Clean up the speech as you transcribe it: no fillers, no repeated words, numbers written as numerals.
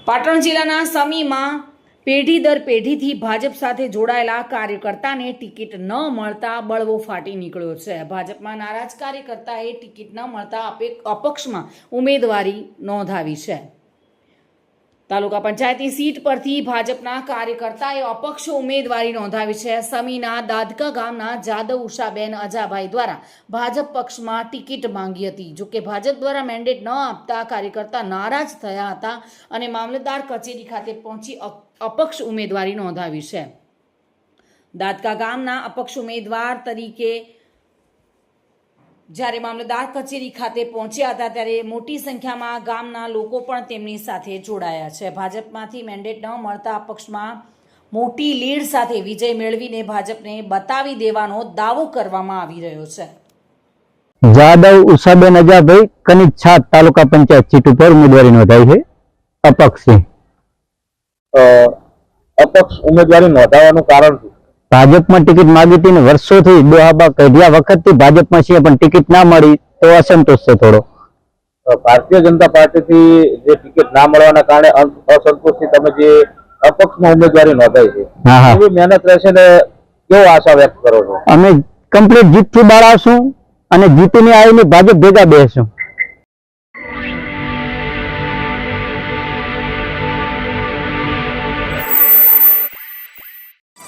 પાટણ જિલ્લાના સમીમાં પેઢી દર પેઢીથી ભાજપ સાથે જોડાયેલા કાર્યકર્તાને ટિકિટ ન મળતા બળવો ફાટી નીકળ્યો છે. ભાજપમાં નારાજ કાર્યકર્તાએ ટિકિટ ન મળતા અપક્ષમાં ઉમેદવારી નોંધાવી છે. તાલુકા પંચાયતની સીટ પરથી ભાજપના કાર્યકર્તાએ અપક્ષ ઉમેદવારી નોંધાવી છે. સમીના દાદકા ગામના જાદવ ઉષાબેન અજાભાઈ દ્વારા ભાજપ પક્ષમાં ટિકિટ માંગી હતી. જોકે ભાજપ દ્વારા મેન્ડેટ ન આપતા કાર્યકર્તા નારાજ થયા હતા અને મામલતદાર કચેરી ખાતે પહોંચી અપક્ષ ઉમેદવારી નોંધાવી છે. દાદકા ગામના અપક્ષ ઉમેદવાર તરીકે જ્યારે મામલતદાર કચેરી ખાતે પહોંચ્યા હતા ત્યારે મોટી સંખ્યામાં ગામના લોકો પણ તેમની સાથે જોડાયા છે. ભાજપમાંથી મેન્ડેટ ન મળતા અપક્ષમાં મોટી લીડ સાથે વિજય મેળવીને ભાજપને બતાવી દેવાનો દાવો કરવામાં આવી રહ્યો છે. જાદવ ઉષાબેન અજાભાઈ કનિજ છાત તાલુકા પંચાયત સીટ ઉપર ઉમેદવારી નોંધાઈ છે. અપક્ષ અપક્ષ ઉમેદવારી નોંધાવવાનું કારણ શું? ભાજપમાં ટિકિટ માંગી હતી ને વર્ષોથી ડોહાબા કઢ્યા વખતથી ભાજપમાં છીએ પણ ટિકિટ ના મળી તો અસંતોષ છે થોડો. ભારતીય જનતા પાર્ટીથી જે ટિકિટ ના મળવાના કારણે અસંતોષથી તમે જે અપક્ષમાં ઉમેદવારી નોંધાઈ છે, એવી મહેનત રહેશે ને કેવો આશા વ્યક્ત કરો છો? અમે કમ્પ્લીટ જીતથી બહાર આવશું અને જીતીને આવીને ભાજપ ભેગા બેસશું.